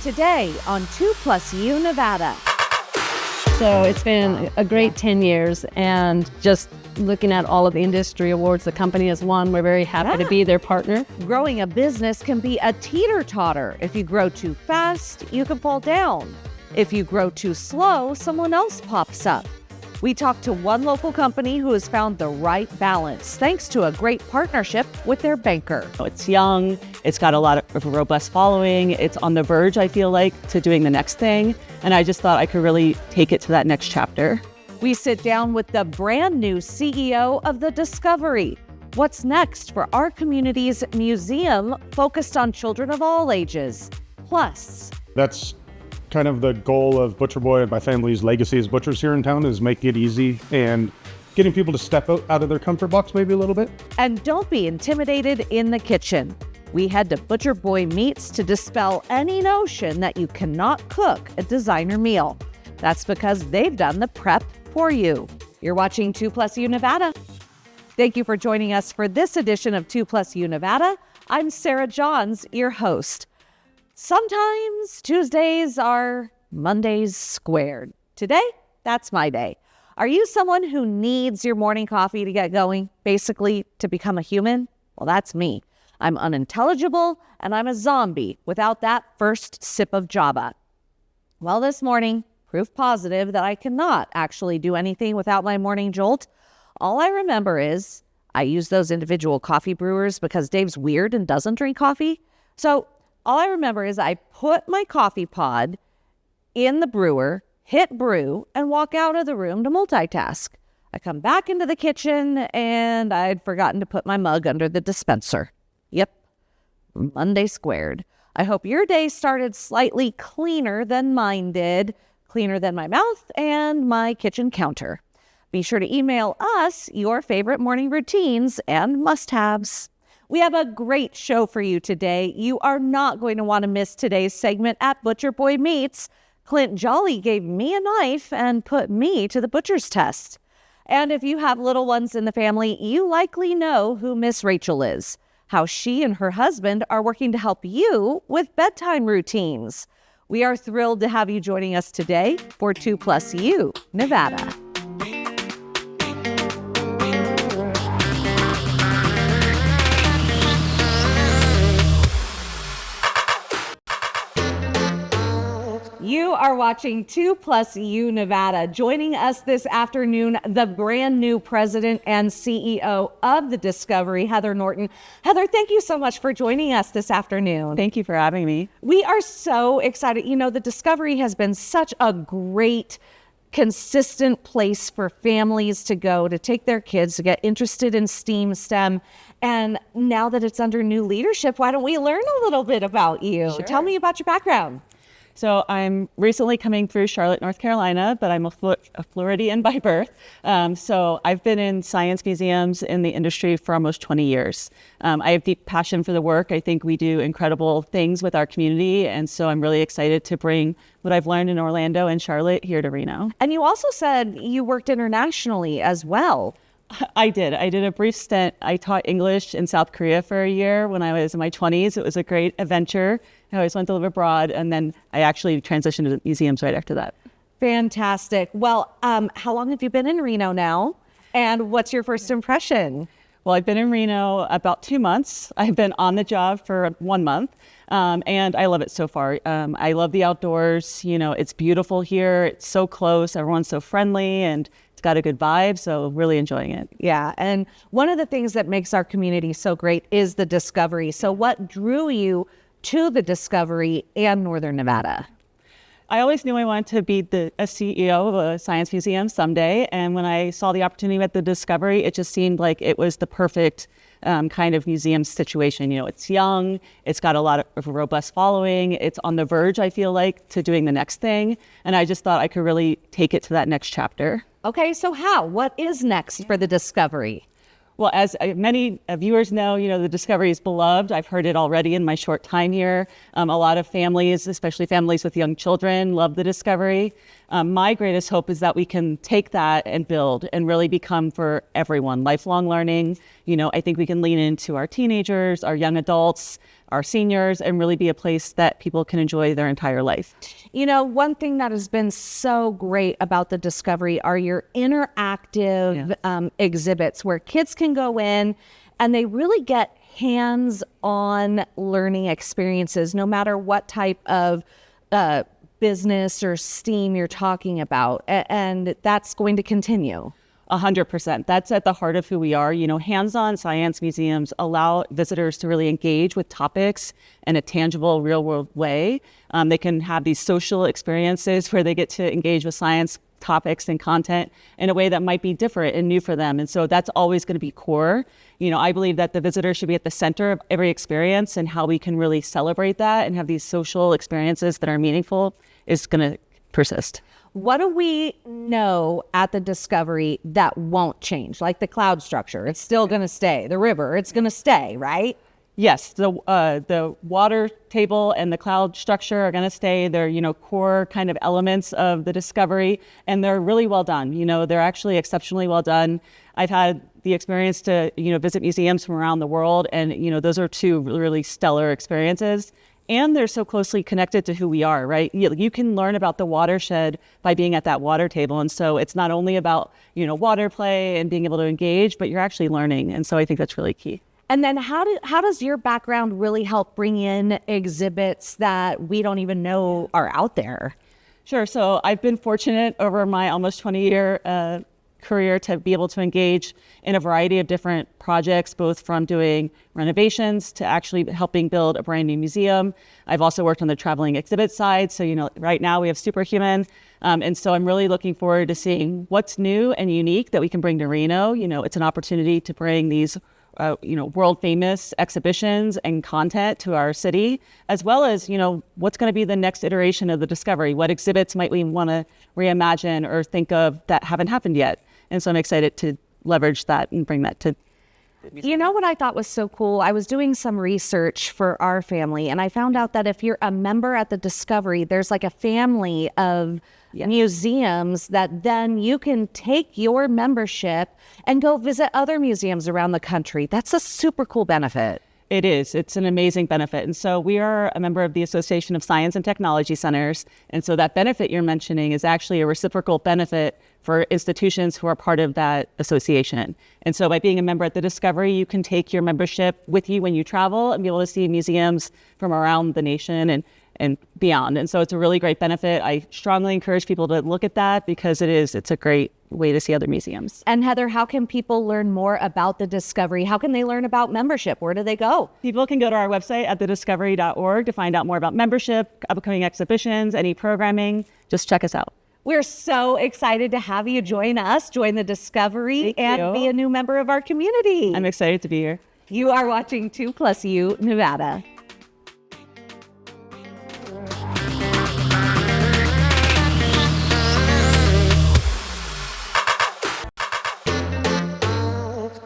today on 2+U Nevada. So it's been a great 10 years, and just looking at all of the industry awards the company has won, we're very happy to be their partner. Growing a business can be a teeter-totter. If you grow too fast, you can fall down. If you grow too slow, someone else pops up. We talked to one local company who has found the right balance thanks to a great partnership with their banker. It's young, it's got a lot of a robust following, it's on the verge, I feel like, to doing the next thing, and I just thought I could really take it to that next chapter. We sit down with the brand new CEO of the Discovery. What's next for our community's museum focused on children of all ages? Plus, that's kind of the goal of Butcher Boy and my family's legacy as butchers here in town, is making it easy and getting people to step out of their comfort box maybe a little bit. And don't be intimidated in the kitchen. We head to Butcher Boy Meats to dispel any notion that you cannot cook a designer meal. That's because they've done the prep for you. You're watching 2+U Nevada. Thank you for joining us for this edition of 2+U Nevada. I'm Sarah Johns, your host. Sometimes Tuesdays are Mondays squared. Today, that's my day. Are you someone who needs your morning coffee to get going, basically to become a human? Well, that's me. I'm unintelligible and I'm a zombie without that first sip of Java. Well, this morning, proof positive that I cannot actually do anything without my morning jolt. All I remember is I use those individual coffee brewers because Dave's weird and doesn't drink coffee. So all I remember is I put my coffee pod in the brewer, hit brew, and walk out of the room to multitask. I come back into the kitchen and I'd forgotten to put my mug under the dispenser. Yep, Monday squared. I hope your day started slightly cleaner than mine did, cleaner than my mouth and my kitchen counter. Be sure to email us your favorite morning routines and must-haves. We have a great show for you today. You are not going to want to miss today's segment at Butcher Boy Meats. Clint Jolly gave me a knife and put me to the butcher's test. And if you have little ones in the family, you likely know who Miss Rachel is, how she and her husband are working to help you with bedtime routines. We are thrilled to have you joining us today for 2+U Nevada. You are watching 2+U Nevada. Joining us this afternoon, the brand new president and CEO of the Discovery, Heather Norton. Heather, thank you so much for joining us this afternoon. Thank you for having me. We are so excited. You know, the Discovery has been such a great, consistent place for families to go to take their kids to get interested in STEM. And now that it's under new leadership, why don't we learn a little bit about you? Sure. Tell me about your background. So I'm recently coming through Charlotte, North Carolina, but I'm a Floridian by birth. So I've been in science museums in the industry for almost 20 years. I have deep passion for the work. I think we do incredible things with our community. And so I'm really excited to bring what I've learned in Orlando and Charlotte here to Reno. And you also said you worked internationally as well. I did a brief stint. I taught English in South Korea for a year when I was in my 20s. It was a great adventure. I always went to live abroad, and then I actually transitioned to museums right after that. Fantastic. Well, how long have you been in Reno now? And what's your first impression? Well, I've been in Reno about 2 months. I've been on the job for 1 month, and I love it so far. I love the outdoors. You know, it's beautiful here. It's so close. Everyone's so friendly, and it's got a good vibe, so really enjoying it. Yeah, and one of the things that makes our community so great is the Discovery. So what drew you to the Discovery and Northern Nevada? I always knew I wanted to be a CEO of a science museum someday. And when I saw the opportunity at the Discovery, it just seemed like it was the perfect kind of museum situation. You know, it's young, it's got a lot of a robust following, it's on the verge, I feel like, to doing the next thing. And I just thought I could really take it to that next chapter. Okay, so what is next for the Discovery? Well, as many viewers know, you know, the Discovery is beloved. I've heard it already in my short time here. A lot of families, especially families with young children, love the Discovery. My greatest hope is that we can take that and build and really become for everyone lifelong learning. You know, I think we can lean into our teenagers, our young adults, our seniors, and really be a place that people can enjoy their entire life. You know, one thing that has been so great about the Discovery are your interactive exhibits where kids can go in and they really get hands-on learning experiences, no matter what type of business or STEAM you're talking about. And that's going to continue. 100%. That's at the heart of who we are. You know, hands-on science museums allow visitors to really engage with topics in a tangible, real-world way. They can have these social experiences where they get to engage with science topics and content in a way that might be different and new for them. And so that's always going to be core. You know, I believe that the visitor should be at the center of every experience, and how we can really celebrate that and have these social experiences that are meaningful is going to persist. What do we know at the Discovery that won't change? Like the cloud structure, it's still going to stay. The river, it's going to stay, right? Yes, the water table and the cloud structure are going to stay. They're, you know, core kind of elements of the Discovery, and they're really well done. You know, they're actually exceptionally well done. I've had the experience to, you know, visit museums from around the world, and, you know, those are two really stellar experiences. And they're so closely connected to who we are, right? You can learn about the watershed by being at that water table. And so it's not only about, you know, water play and being able to engage, but you're actually learning. And so I think that's really key. And then how does your background really help bring in exhibits that we don't even know are out there? Sure. So I've been fortunate over my almost 20-year career to be able to engage in a variety of different projects, both from doing renovations to actually helping build a brand new museum. I've also worked on the traveling exhibit side. So, you know, right now we have Superhuman. And so I'm really looking forward to seeing what's new and unique that we can bring to Reno. You know, it's an opportunity to bring these you know, world famous exhibitions and content to our city, as well as, you know, what's going to be the next iteration of the Discovery? What exhibits might we want to reimagine or think of that haven't happened yet? And so I'm excited to leverage that and bring that to. You know what I thought was so cool? I was doing some research for our family, and I found out that if you're a member at the Discovery, there's like a family of museums that then you can take your membership and go visit other museums around the country. That's a super cool benefit. It is. It's an amazing benefit. And so we are a member of the Association of Science and Technology Centers. And so that benefit you're mentioning is actually a reciprocal benefit for institutions who are part of that association. And so by being a member at the Discovery, you can take your membership with you when you travel and be able to see museums from around the nation and beyond. And so it's a really great benefit. I strongly encourage people to look at that because it's a great way to see other museums. And Heather, how can people learn more about the Discovery? How can they learn about membership? Where do they go? People can go to our website at thediscovery.org to find out more about membership, upcoming exhibitions, any programming. Just check us out. We're so excited to have you join us, join the Discovery, and be a new member of our community. I'm excited to be here. You are watching 2+U Nevada.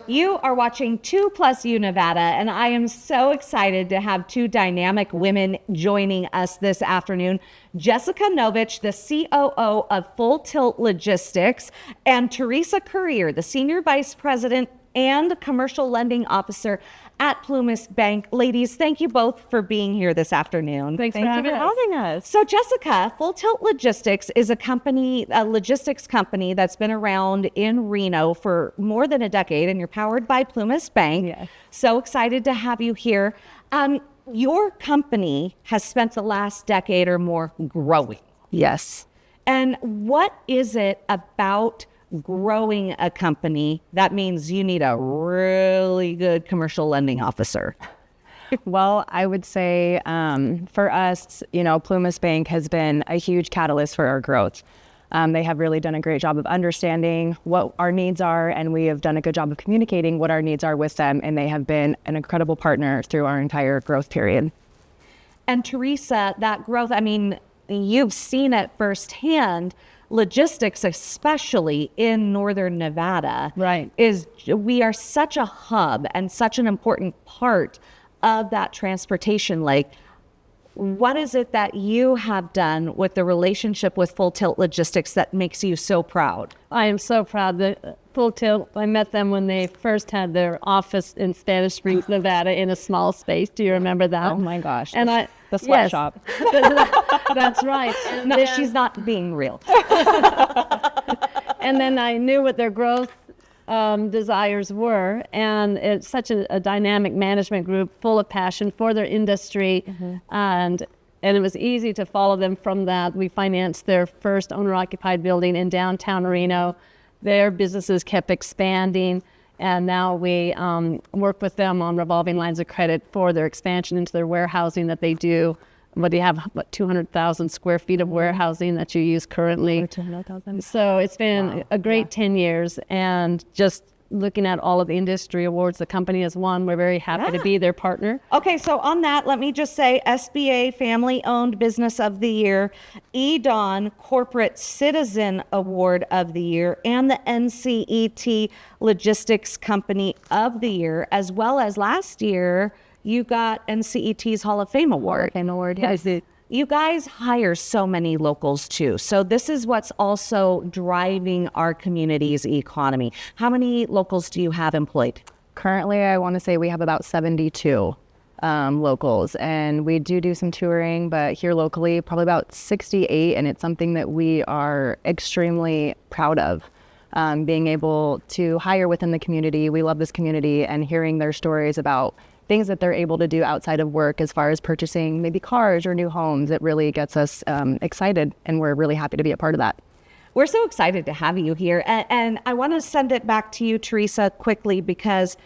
You are watching 2+U Nevada, and I am so excited to have two dynamic women joining us this afternoon. Jessica Novich, the COO of Full Tilt Logistics, and Teresa Currier, the Senior Vice President and Commercial Lending Officer at Plumas Bank. Ladies, thank you both for being here this afternoon. Thanks for having us. So Jessica, Full Tilt Logistics is a logistics company that's been around in Reno for more than a decade, and you're powered by Plumas Bank. Yes. So excited to have you here. Your company has spent the last decade or more growing. Yes. And what is it about growing a company that means you need a really good commercial lending officer? Well, I would say for us, you know, Plumas Bank has been a huge catalyst for our growth. They have really done a great job of understanding what our needs are, and we have done a good job of communicating what our needs are with them, and they have been an incredible partner through our entire growth period. And Teresa, that growth, I mean, you've seen it firsthand. Logistics, especially in Northern Nevada, Right. We are such a hub and such an important part of that transportation link. what is it that you have done with the relationship with Full Tilt Logistics that makes you so proud? I am so proud that Full Tilt, I met them when they first had their office in Spanish Springs, Nevada, in a small space. Do you remember that? Oh my gosh. And The sweatshop. That's right. No, she's not being real. And then I knew what their growth desires were, and it's such a dynamic management group full of passion for their industry, and it was easy to follow them from that. We financed their first owner-occupied building in downtown Reno. Their businesses kept expanding, and now we work with them on revolving lines of credit for their expansion into their warehousing that they do. But they have about 200,000 square feet of warehousing that you use currently. 200,000. So it's been a great 10 years, and just looking at all of the industry awards the company has won, we're very happy to be their partner. Okay, so on that, let me just say SBA Family Owned Business of the Year, EDON Corporate Citizen Award of the Year, and the NCET Logistics Company of the Year, as well as last year, you got NCET's Hall of Fame Award. Yes. You guys hire so many locals too. So this is what's also driving our community's economy. How many locals do you have employed? Currently, I want to say we have about 72 locals, and we do some touring, but here locally, probably about 68, and it's something that we are extremely proud of. Being able to hire within the community. We love this community, and hearing their stories about things that they're able to do outside of work as far as purchasing maybe cars or new homes, it really gets us excited, and we're really happy to be a part of that. We're so excited to have you here. And I want to send it back to you, Teresa, quickly, because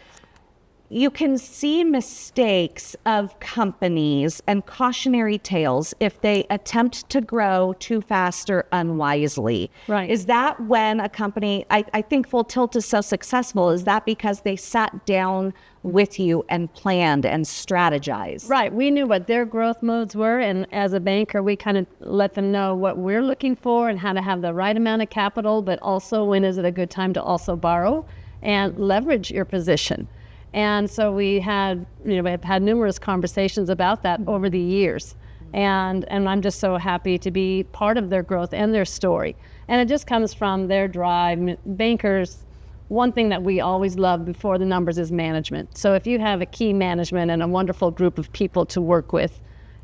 you can see mistakes of companies and cautionary tales if they attempt to grow too fast or unwisely. Right. Is that when a company, I think Full Tilt is so successful, is that because they sat down with you and planned and strategized? Right. We knew what their growth modes were, and as a banker, we kind of let them know what we're looking for and how to have the right amount of capital, but also when is it a good time to also borrow and leverage your position. And so we have had numerous conversations about that over the years. And I'm just so happy to be part of their growth and their story. And it just comes from their drive. Bankers, one thing that we always love before the numbers is management. So if you have a key management and a wonderful group of people to work with,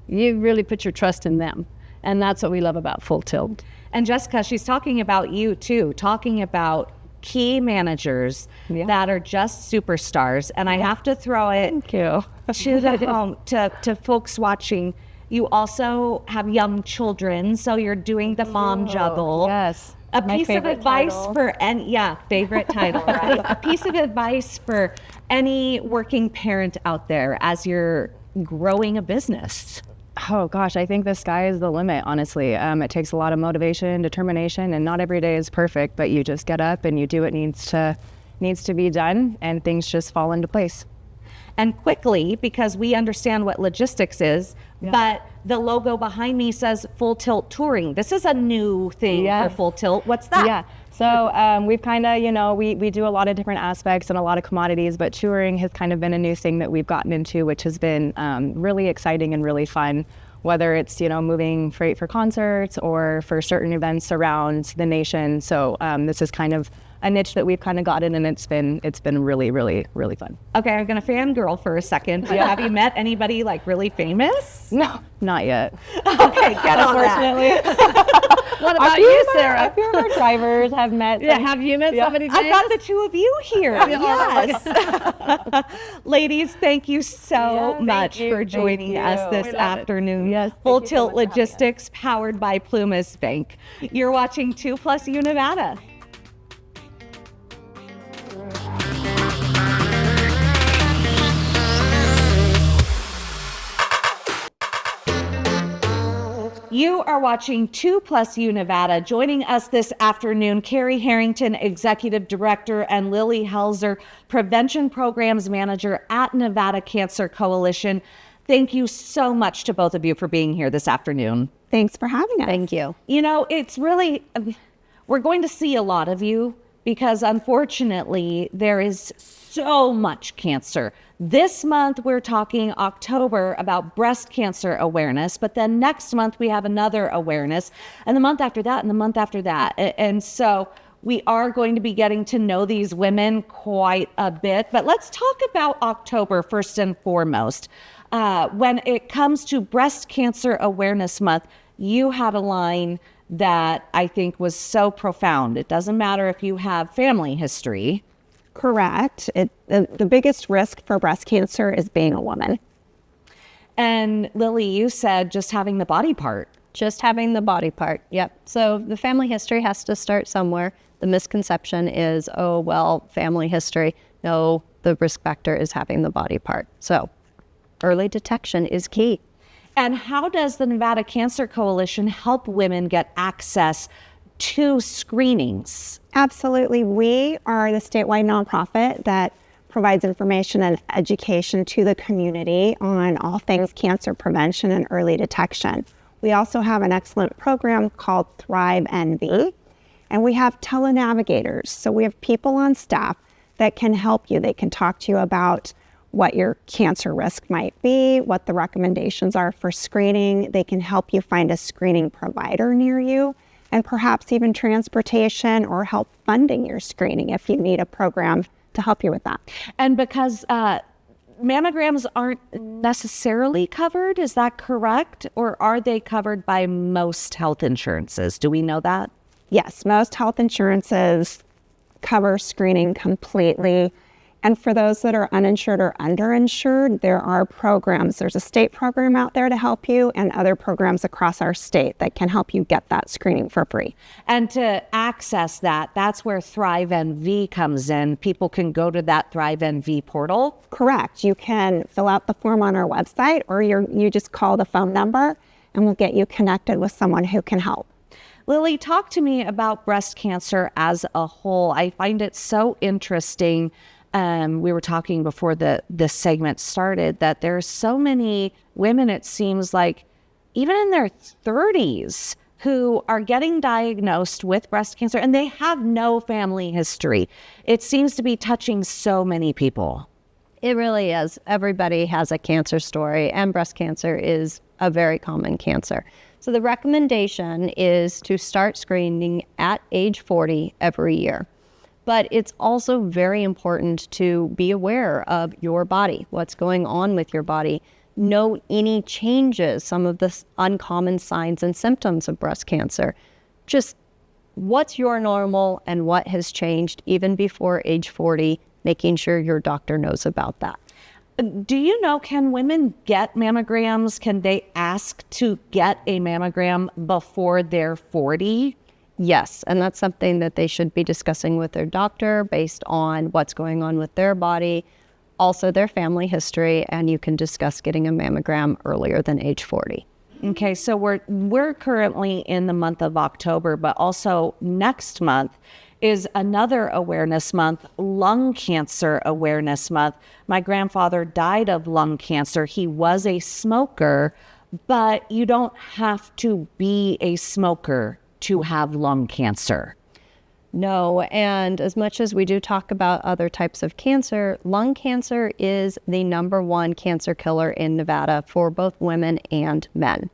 you really put your trust in them. And that's what we love about Full Tilt. And Jessica, she's talking about you too, talking about key managers that are just superstars. And I have to throw it to the home to folks watching. You also have young children, so you're doing the mom juggle. Yes. A My piece of favorite advice title. for favorite title, right? A piece of advice for any working parent out there as you're growing a business. Oh gosh, I think the sky is the limit, honestly. It takes a lot of motivation, determination, and not every day is perfect, but you just get up and you do what needs to be done, and things just fall into place. And quickly, because we understand what logistics is, but the logo behind me says Full Tilt Touring. This is a new thing for Full Tilt. What's that? Yeah. So we've kind of, we do a lot of different aspects and a lot of commodities, but touring has kind of been a new thing that we've gotten into, which has been really exciting and really fun, whether it's, moving freight for concerts or for certain events around the nation. So this is kind of a niche that we've kind of gotten, and it's been really, really, really fun. Okay, I'm gonna fangirl for a second. Have you met anybody like really famous? No, not yet. Okay, get on that. What about you, Sarah? A few of our drivers have met. Have you met somebody famous? I've got the two of you here. Yes. Ladies, thank you so much for joining us this afternoon. Yes. Full Tilt Logistics, powered by Plumas Bank. You're watching 2+U Nevada. You are watching 2+U Nevada. Joining us this afternoon, Carrie Harrington, Executive Director, and Lily Helzer, Prevention Programs Manager at Nevada Cancer Coalition. Thank you so much to both of you for being here this afternoon. Thanks for having us. Thank you. It's really, we're going to see a lot of you because unfortunately there is so much cancer This month, we're talking October about breast cancer awareness, but then next month we have another awareness, and the month after that, and the month after that. And so we are going to be getting to know these women quite a bit, but let's talk about October first and foremost. When it comes to Breast Cancer Awareness Month, you had a line that I think was so profound. It doesn't matter if you have family history. Correct. The biggest risk for breast cancer is being a woman. And Lily, you said just having the body part. Just having the body part. Yep. So the family history has to start somewhere. The misconception is, oh, well, family history. No, the risk factor is having the body part. So early detection is key. And how does the Nevada Cancer Coalition help women get access to screenings? Absolutely. We are the statewide nonprofit that provides information and education to the community on all things cancer prevention and early detection. We also have an excellent program called Thrive NV, and we have telenavigators. So we have people on staff that can help you. They can talk to you about what your cancer risk might be, what the recommendations are for screening. They can help you find a screening provider near you, and perhaps even transportation or help funding your screening if you need a program to help you with that. And because mammograms aren't necessarily covered, is that correct? Or are they covered by most health insurances? Do we know that? Yes, most health insurances cover screening completely. And for those that are uninsured or underinsured, there are programs. There's a state program out there to help you and other programs across our state that can help you get that screening for free. And to access that, that's where Thrive NV comes in. People can go to that Thrive NV portal. Correct. You can fill out the form on our website, or you just call the phone number and we'll get you connected with someone who can help. Lily, talk to me about breast cancer as a whole. I find it so interesting. We were talking before this segment started that there are so many women, it seems like, even in their 30s, who are getting diagnosed with breast cancer and they have no family history. It seems to be touching so many people. It really is. Everybody has a cancer story, and breast cancer is a very common cancer. So the recommendation is to start screening at age 40 every year. But it's also very important to be aware of your body, what's going on with your body, know any changes, some of the uncommon signs and symptoms of breast cancer. Just what's your normal and what has changed even before age 40, making sure your doctor knows about that. Do you know, can women get mammograms? Can they ask to get a mammogram before they're 40? Yes, and that's something that they should be discussing with their doctor based on what's going on with their body, also their family history, and you can discuss getting a mammogram earlier than age 40. Okay, so we're currently in the month of October, but also next month is another awareness month, Lung Cancer Awareness Month. My grandfather died of lung cancer. He was a smoker, but you don't have to be a smoker to have lung cancer. No, and as much as we do talk about other types of cancer, lung cancer is the #1 cancer killer in Nevada for both women and men.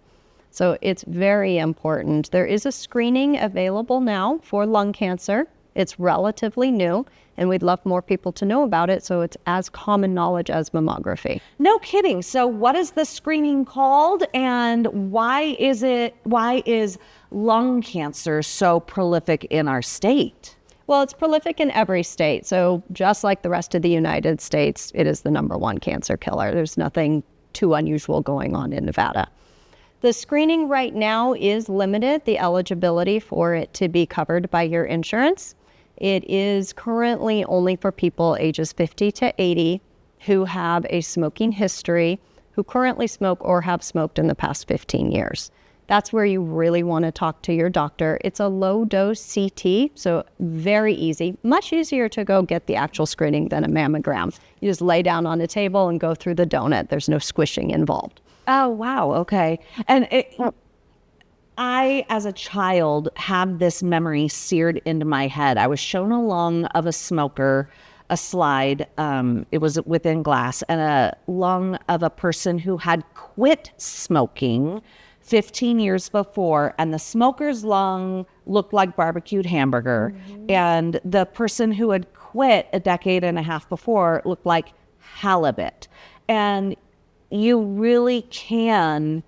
So it's very important. There is a screening available now for lung cancer. It's relatively new, and we'd love more people to know about it, so it's as common knowledge as mammography. No kidding. So what is the screening called, and why is lung cancer so prolific in our state? Well, it's prolific in every state. So just like the rest of the United States, it is the #1 cancer killer. There's nothing too unusual going on in Nevada. The screening right now is limited, the eligibility for it to be covered by your insurance. It is currently only for people ages 50 to 80 who have a smoking history, who currently smoke or have smoked in the past 15 years. That's where you really want to talk to your doctor. It's a low dose CT, so very easy, much easier to go get the actual screening than a mammogram. You just lay down on a table and go through the donut. There's no squishing involved. Oh, wow. Okay. And I, as a child, have this memory seared into my head. I was shown a lung of a smoker a slide. It was within glass, and a lung of a person who had quit smoking 15 years before, and the smoker's lung looked like barbecued hamburger, and the person who had quit a decade and a half before looked like halibut. And you really can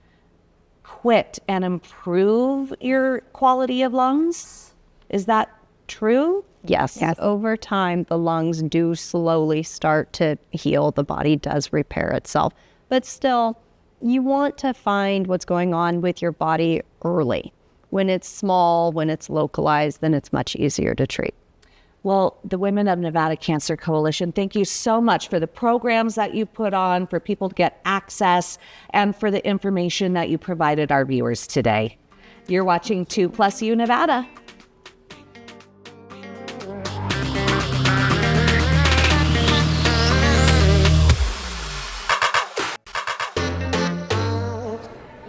quit and improve your quality of lungs. Is that true? Yes. Over time, the lungs do slowly start to heal. The body does repair itself. But still, you want to find what's going on with your body early. When it's small, when it's localized, then it's much easier to treat. Well, the Women of Nevada Cancer Coalition, thank you so much for the programs that you put on, for people to get access, and for the information that you provided our viewers today. You're watching 2+U Nevada.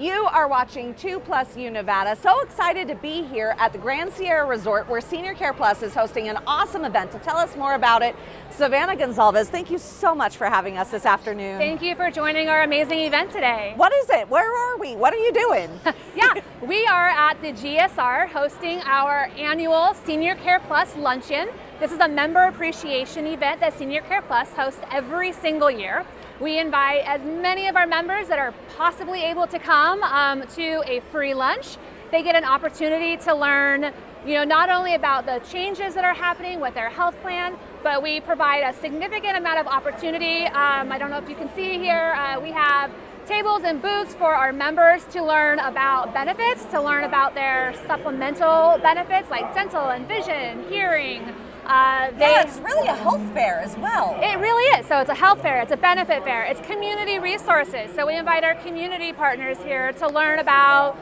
You are watching 2+U Nevada. So excited to be here at the Grand Sierra Resort, where Senior Care Plus is hosting an awesome event. To tell us more about it, Savannah Gonzalez, thank you so much for having us this afternoon. Thank you for joining our amazing event today. What is it? Where are we? What are you doing? Yeah, we are at the GSR hosting our annual Senior Care Plus Luncheon. This is a member appreciation event that Senior Care Plus hosts every single year. We invite as many of our members that are possibly able to come to a free lunch. They get an opportunity to learn, not only about the changes that are happening with their health plan, but we provide a significant amount of opportunity. I don't know if you can see here, we have tables and booths for our members to learn about benefits, to learn about their supplemental benefits like dental and vision, hearing. It's really a health fair as well. It really is. So it's a health fair, it's a benefit fair, it's community resources. So we invite our community partners here to learn about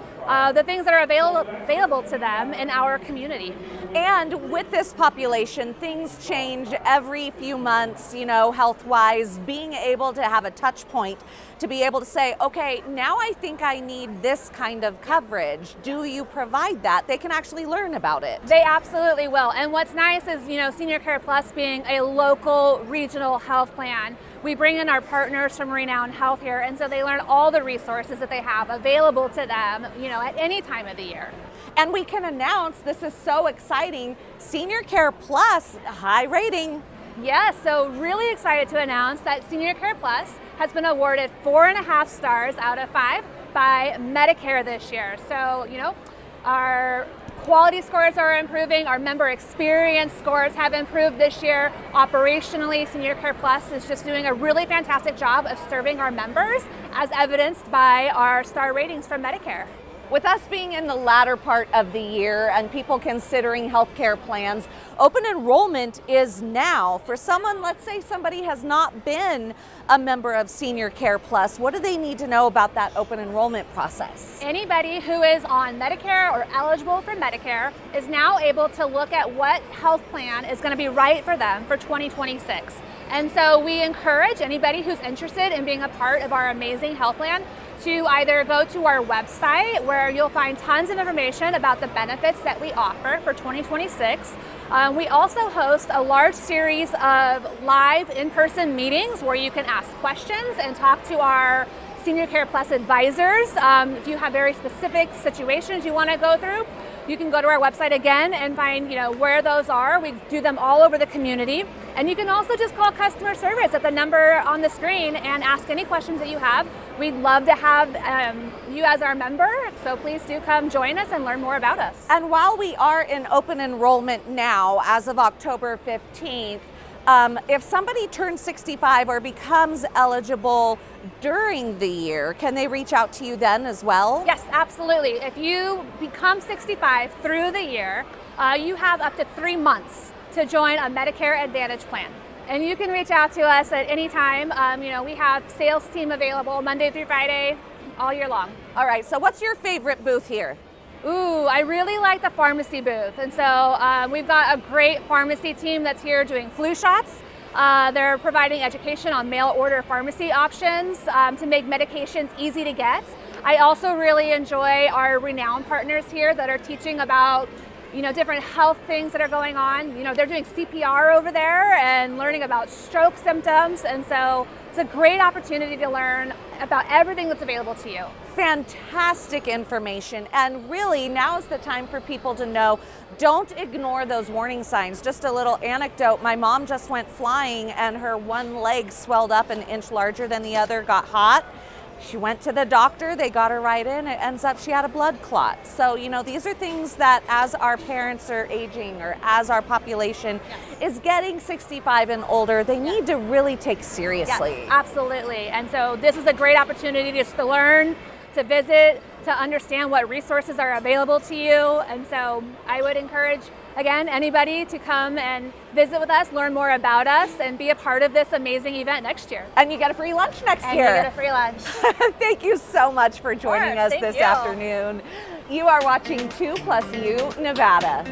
the things that are available to them in our community. And with this population, things change every few months, health-wise. Being able to have a touch point to be able to say, okay, now I think I need this kind of coverage. Do you provide that? They can actually learn about it. They absolutely will. And what's nice is, Senior Care Plus being a local regional health plan, we bring in our partners from Renown Health here, and so they learn all the resources that they have available to them, at any time of the year. And we can announce, this is so exciting, Senior Care Plus, high rating. Yes, so really excited to announce that Senior Care Plus has been awarded 4.5 stars out of 5 by Medicare this year. So, our quality scores are improving, our member experience scores have improved this year. Operationally, Senior Care Plus is just doing a really fantastic job of serving our members, as evidenced by our star ratings from Medicare. With us being in the latter part of the year and people considering healthcare plans, open enrollment is now. For someone, let's say somebody has not been a member of Senior Care Plus, what do they need to know about that open enrollment process? Anybody who is on Medicare or eligible for Medicare is now able to look at what health plan is going to be right for them for 2026. And so we encourage anybody who's interested in being a part of our amazing health plan to either go to our website, where you'll find tons of information about the benefits that we offer for 2026. We also host a large series of live in-person meetings where you can ask questions and talk to our Senior Care Plus advisors. If you have very specific situations you want to go through, you can go to our website again and find where those are. We do them all over the community. And you can also just call customer service at the number on the screen and ask any questions that you have. We'd love to have you as our member, so please do come join us and learn more about us. And while we are in open enrollment now, as of October 15th, if somebody turns 65 or becomes eligible during the year, can they reach out to you then as well? Yes, absolutely. If you become 65 through the year, you have up to 3 months to join a Medicare Advantage plan. And you can reach out to us at any time. We have sales team available Monday through Friday, all year long. All right, so what's your favorite booth here? Ooh, I really like the pharmacy booth. And so we've got a great pharmacy team that's here doing flu shots. They're providing education on mail order pharmacy options to make medications easy to get. I also really enjoy our Renown partners here that are teaching about different health things that are going on. They're doing CPR over there and learning about stroke symptoms. And so it's a great opportunity to learn about everything that's available to you. Fantastic information. And really, now is the time for people to know, don't ignore those warning signs. Just a little anecdote. My mom just went flying and her one leg swelled up an inch larger than the other, got hot. She went to the doctor, they got her right in. It ends up she had a blood clot. So, these are things that as our parents are aging or as our population is getting 65 and older, they need to really take seriously. Yes, absolutely. And so this is a great opportunity just to learn, to visit, to understand what resources are available to you. And so I would encourage, again, anybody to come and visit with us, learn more about us, and be a part of this amazing event next year. And you get a free lunch next year. And you get a free lunch. Thank you so much for joining us this afternoon. You are watching 2+U Nevada.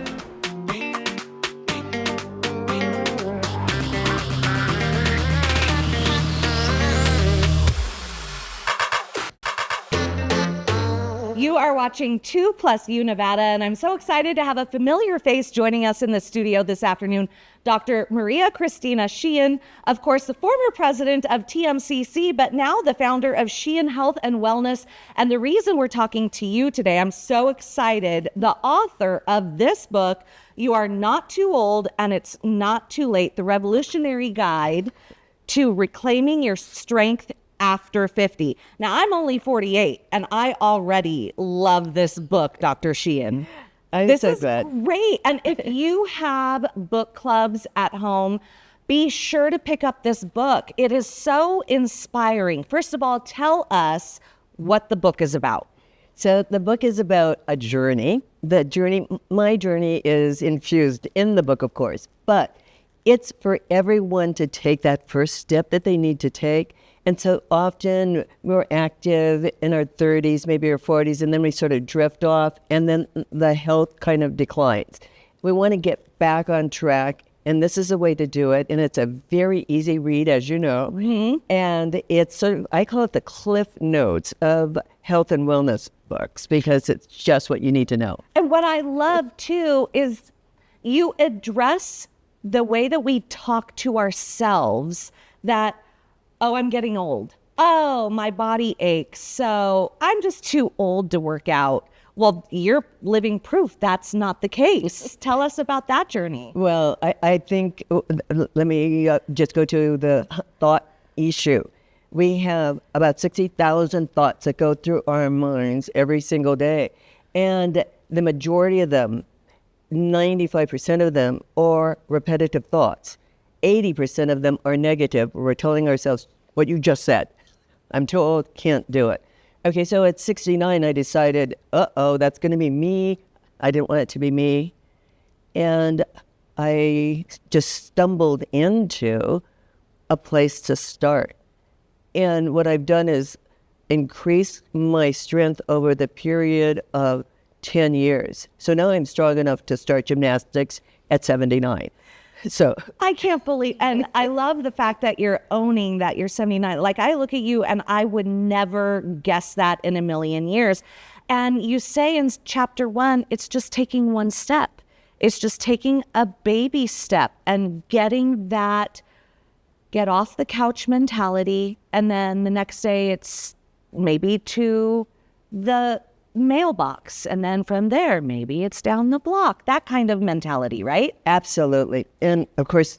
You are watching 2+U Nevada, and I'm so excited to have a familiar face joining us in the studio this afternoon, Dr. Maria Christina Sheehan, of course, the former president of TMCC, but now the founder of Sheehan Health and Wellness. And the reason we're talking to you today, I'm so excited, the author of this book, You Are Not Too Old and It's Not Too Late, the revolutionary guide to reclaiming your strength after 50. Now, I'm only 48, and I already love this book, Dr. Sheehan. This is great. And if you have book clubs at home, be sure to pick up this book. It is so inspiring. First of all, tell us what the book is about. So the book is about a journey. My journey is infused in the book, of course, but it's for everyone to take that first step that they need to take. And so often we're active in our 30s, maybe our 40s, and then we sort of drift off, and then the health kind of declines. We want to get back on track, and this is a way to do it. And it's a very easy read, as you know. Mm-hmm. And it's sort of, I call it the Cliff Notes of health and wellness books, because it's just what you need to know. And what I love, too, is you address the way that we talk to ourselves that, oh, I'm getting old. Oh, my body aches. So I'm just too old to work out. Well, you're living proof that's not the case. Tell us about that journey. Well, I think, let me just go to the thought issue. We have about 60,000 thoughts that go through our minds every single day. And the majority of them, 95% of them, are repetitive thoughts. 80% of them are negative. We're telling ourselves what you just said. I'm too old, can't do it. Okay, so at 69, I decided, that's going to be me. I didn't want it to be me. And I just stumbled into a place to start. And what I've done is increase my strength over the period of 10 years. So now I'm strong enough to start gymnastics at 79. So I can't believe, and I love the fact that you're owning that you're 79. Like, I look at you and I would never guess that in a million years. And you say in chapter 1, it's just taking one step. It's just taking a baby step and getting that, get off the couch mentality. And then the next day it's maybe to the mailbox, and then from there maybe it's down the block, that kind of mentality, right? Absolutely. And of course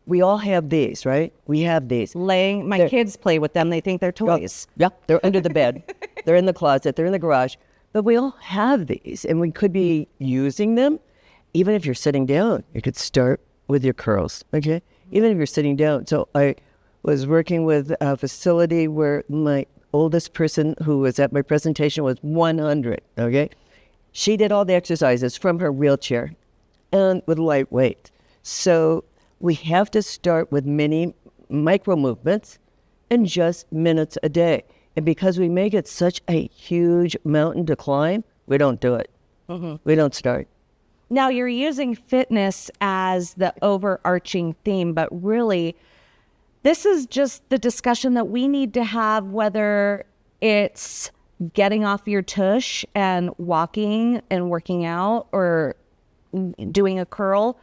we all have these, right? We have these. My kids play with them, they think they're toys. Yeah, they're under the bed, they're in the closet, they're in the garage, but we all have these, and we could be using them. Even if you're sitting down, you could start with your curls, okay? Even if you're sitting down. So I was working with a facility where my oldest person who was at my presentation was 100, okay? She did all the exercises from her wheelchair and with light weight. So we have to start with many micro movements and just minutes a day. And because we make it such a huge mountain to climb, we don't do it. Mm-hmm. We don't start. Now, you're using fitness as the overarching theme, but really, this is just the discussion that we need to have, whether it's getting off your tush and walking and working out, or doing a curl,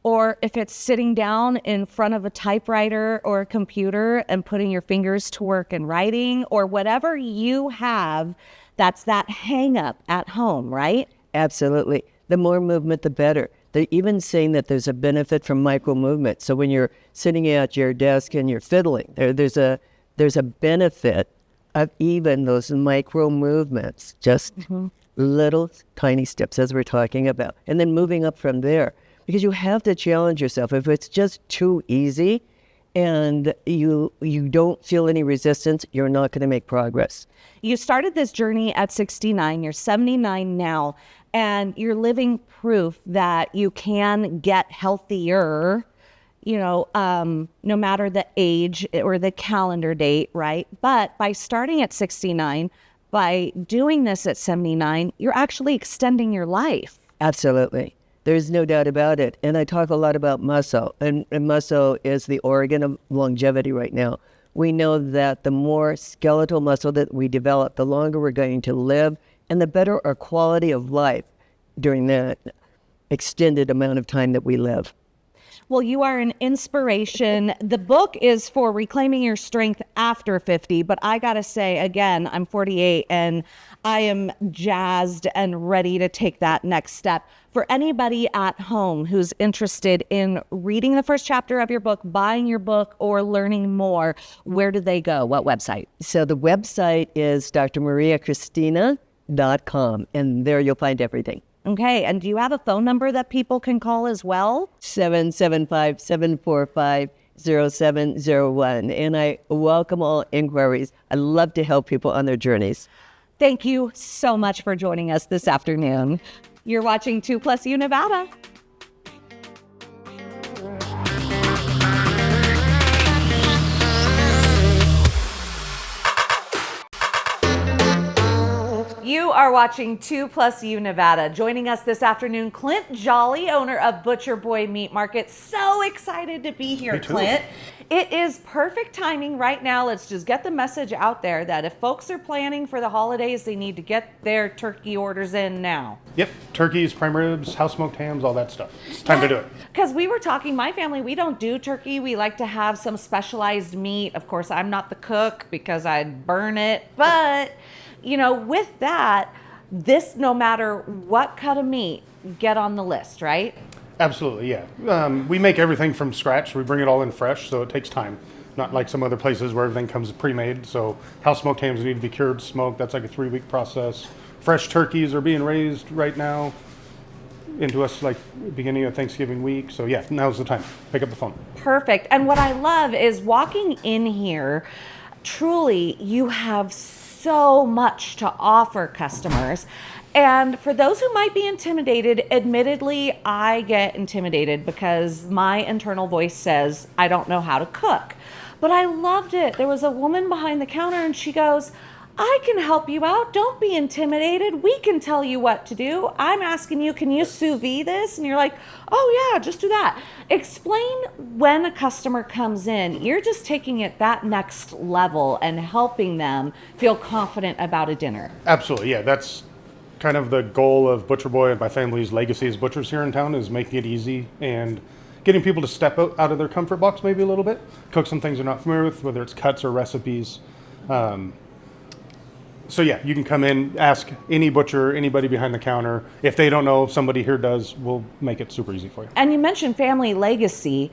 or if it's sitting down in front of a typewriter or a computer and putting your fingers to work and writing, or whatever you have, that's that hang up at home, right? Absolutely. The more movement, the better. They're even saying that there's a benefit from micro movement. So when you're sitting at your desk and you're fiddling, there's a benefit of even those micro movements, just little tiny steps as we're talking about, and then moving up from there. Because you have to challenge yourself. If it's just too easy and you don't feel any resistance, you're not going to make progress. You started this journey at 69, you're 79 now, and you're living proof that you can get healthier, no matter the age or the calendar date, right? But by starting at 69, by doing this at 79, you're actually extending your life. Absolutely. There's no doubt about it. And I talk a lot about muscle, and muscle is the organ of longevity right now. We know that the more skeletal muscle that we develop, the longer we're going to live, and the better our quality of life during that extended amount of time that we live. Well, you are an inspiration. The book is for reclaiming your strength after 50, but I gotta say, again, I'm 48 and I am jazzed and ready to take that next step. For anybody at home who's interested in reading the first chapter of your book, buying your book, or learning more, where do they go? What website? So the website is drmariacristina.com, and there you'll find everything. Okay, and do you have a phone number that people can call as well? 775-745-0701. And I welcome all inquiries. I love to help people on their journeys. Thank you so much for joining us this afternoon. You're watching 2+U Nevada. You are watching 2+U Nevada. Joining us this afternoon, Clint Jolly, owner of Butcher Boy Meat Market. So excited to be here, Clint. It is perfect timing right now. Let's just get the message out there that if folks are planning for the holidays, they need to get their turkey orders in now. Yep, turkeys, prime ribs, house smoked hams, all that stuff. It's time to do it. Because we were talking, my family, we don't do turkey. We like to have some specialized meat. Of course, I'm not the cook because I'd burn it, but with that, this, no matter what cut of meat, get on the list, right? Absolutely, yeah. We make everything from scratch. We bring it all in fresh, so it takes time. Not like some other places where everything comes pre-made. So house smoked hams need to be cured, smoked. That's like a 3-week process. Fresh turkeys are being raised right now into us like beginning of Thanksgiving week. So yeah, now's the time. Pick up the phone. Perfect. And what I love is walking in here, truly, you have so much to offer customers. And for those who might be intimidated, admittedly, I get intimidated because my internal voice says I don't know how to cook. But I loved it. There was a woman behind the counter and she goes, I can help you out. Don't be intimidated. We can tell you what to do. I'm asking you, can you sous vide this? And you're like, oh yeah, just do that. Explain when a customer comes in, you're just taking it that next level and helping them feel confident about a dinner. Absolutely, yeah. That's kind of the goal of Butcher Boy and my family's legacy as butchers here in town, is making it easy and getting people to step out of their comfort box maybe a little bit, cook some things they're not familiar with, whether it's cuts or recipes. So yeah, you can come in, ask any butcher, anybody behind the counter. If they don't know, somebody here does, we'll make it super easy for you. And you mentioned family legacy.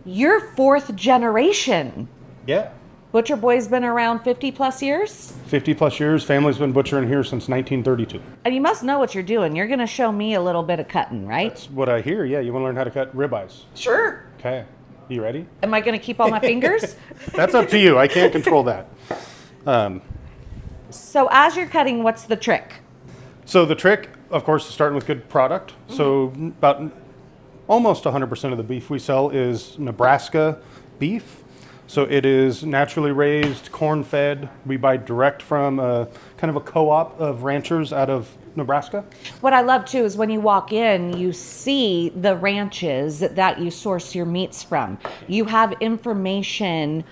You're 4th generation. Yeah. Butcher Boy's been around 50 plus years? 50 plus years. Family's been butchering here since 1932. And you must know what you're doing. You're going to show me a little bit of cutting, right? That's what I hear. Yeah, you want to learn how to cut ribeyes. Sure. Okay. You ready? Am I going to keep all my fingers? That's up to you. I can't control that. So as you're cutting, what's the trick? So the trick, of course, is starting with good product. Mm-hmm. So about almost 100% of the beef we sell is Nebraska beef. So it is naturally raised, corn-fed. We buy direct from kind of a co-op of ranchers out of Nebraska. What I love too is when you walk in, you see the ranches that you source your meats from. You have information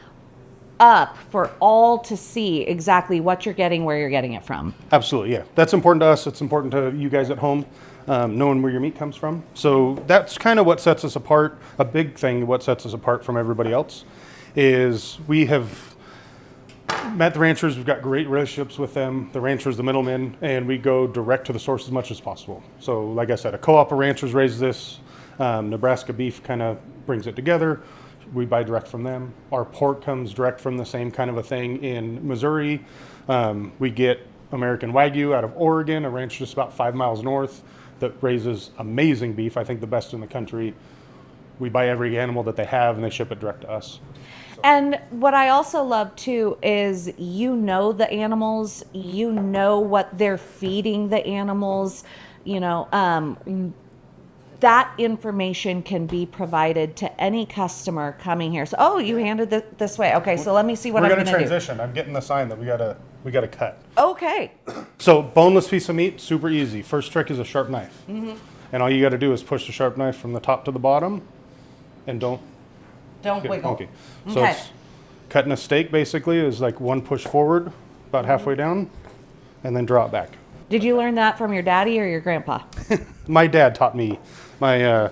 up for all to see exactly what you're getting, where you're getting it from. Absolutely, yeah. That's important to us. It's important to you guys at home, knowing where your meat comes from. So that's kind of what sets us apart. A big thing, what sets us apart from everybody else, is we have met the ranchers. We've got great relationships with them, the ranchers, the middlemen, and we go direct to the source as much as possible. So like I said, a co-op of ranchers raises this. Nebraska Beef kind of brings it together. We buy direct from them. Our pork comes direct from the same kind of a thing in Missouri. We get American Wagyu out of Oregon, a ranch just about 5 miles north that raises amazing beef, I think the best in the country. We buy every animal that they have and they ship it direct to us. And what I also love too is you know the animals, you know what they're feeding the animals, you know, that information can be provided to any customer coming here. So, oh, you handed it this way. Okay, so let me see what I'm going to do. We're going to transition. I'm getting the sign that we got to cut. Okay. So boneless piece of meat, super easy. First trick is a sharp knife. Mm-hmm. And all you got to do is push the sharp knife from the top to the bottom and don't wiggle. Funky. So it's cutting a steak basically is like one push forward, about halfway down, and then draw it back. Did you learn that from your daddy or your grandpa? My dad taught me. My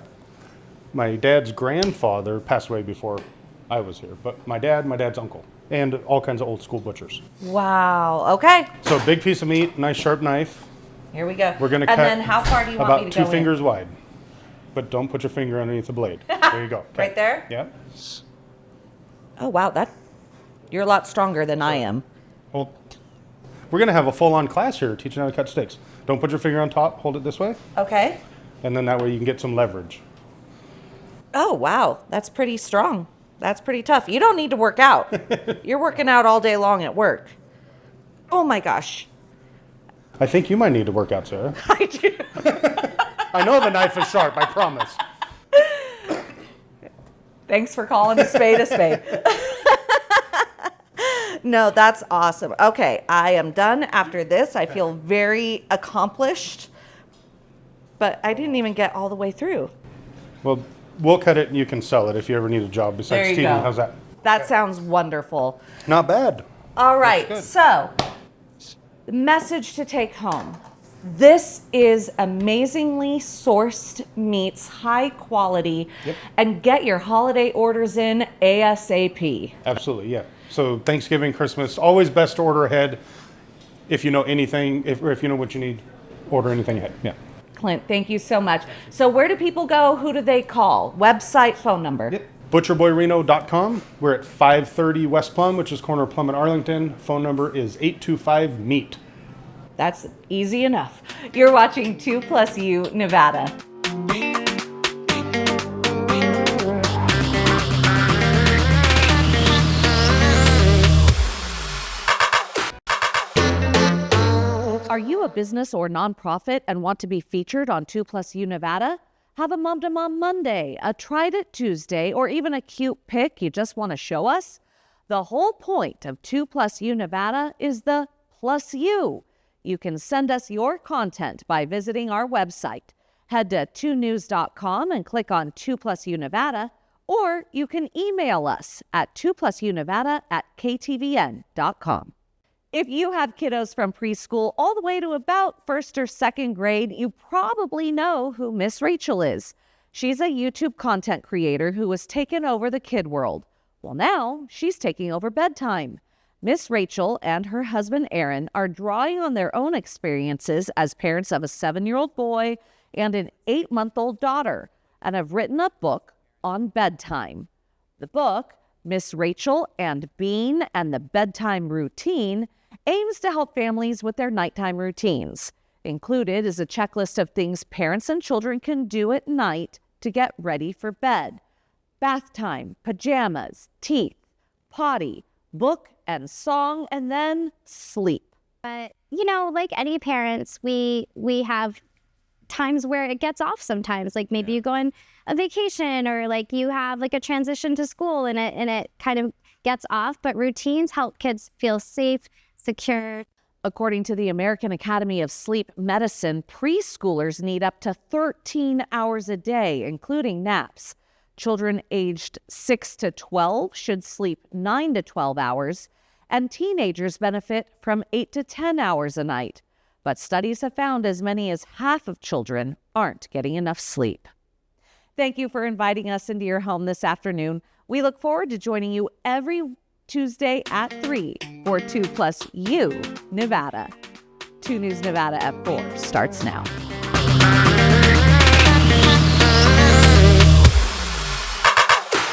dad's grandfather passed away before I was here, but my dad's uncle, and all kinds of old school butchers. Wow. Okay. So big piece of meat, nice sharp knife. Here we go. We're gonna cut. And then how far do you want me to about go 2 fingers wide, but don't put your finger underneath the blade. There you go. Okay. Right there? Yeah. Oh wow, you're a lot stronger than I am. Well, we're gonna have a full-on class here teaching how to cut steaks. Don't put your finger on top. Hold it this way. Okay. And then that way you can get some leverage. Oh, wow. That's pretty strong. That's pretty tough. You don't need to work out. You're working out all day long at work. Oh, my gosh. I think you might need to work out, Sarah. I do. I know the knife is sharp, I promise. Thanks for calling a spade a spade. No, that's awesome. Okay, I am done after this. I feel very accomplished, but I didn't even get all the way through. Well, we'll cut it and you can sell it if you ever need a job besides teaching. How's that? That sounds wonderful. Not bad. All right, so the message to take home. This is amazingly sourced meats, high quality, and get your holiday orders in ASAP. Absolutely, yeah. So Thanksgiving, Christmas, always best to order ahead. If you know anything, if you know what you need, order anything ahead. Yeah. Clint, thank you so much. So where do people go? Who do they call? Website, phone number? Yep. ButcherBoyReno.com. We're at 530 West Plum, which is corner of Plum and Arlington. Phone number is 825-MEAT. That's easy enough. You're watching 2+U Nevada. Are you a business or nonprofit and want to be featured on 2+U Nevada? Have a Mom to Mom Monday, a Tried It Tuesday, or even a cute pic you just want to show us? The whole point of 2+U Nevada is the plus you. You can send us your content by visiting our website. Head to 2news.com and click on 2+U Nevada, or you can email us at 2+UNevada@ktvn.com. If you have kiddos from preschool all the way to about 1st or 2nd grade, you probably know who Miss Rachel is. She's a YouTube content creator who has taken over the kid world. Well, now she's taking over bedtime. Miss Rachel and her husband Aaron are drawing on their own experiences as parents of a 7-year-old boy and an 8-month-old daughter, and have written a book on bedtime. The book, Miss Rachel and Bean and the Bedtime Routine, aims to help families with their nighttime routines. Included is a checklist of things parents and children can do at night to get ready for bed. Bath time, pajamas, teeth, potty, book and song, and then sleep. But, you know, like any parents, we have times where it gets off sometimes. Like maybe you go on a vacation, or like you have like a transition to school and it kind of gets off. But routines help kids feel safe, secure. According to the American Academy of Sleep Medicine, preschoolers need up to 13 hours a day, including naps. Children aged 6 to 12 should sleep 9 to 12 hours, and teenagers benefit from 8 to 10 hours a night. But studies have found as many as half of children aren't getting enough sleep. Thank you for inviting us into your home this afternoon. We look forward to joining you every Tuesday at 3 for 2+U Nevada. 2 News Nevada at 4 starts now.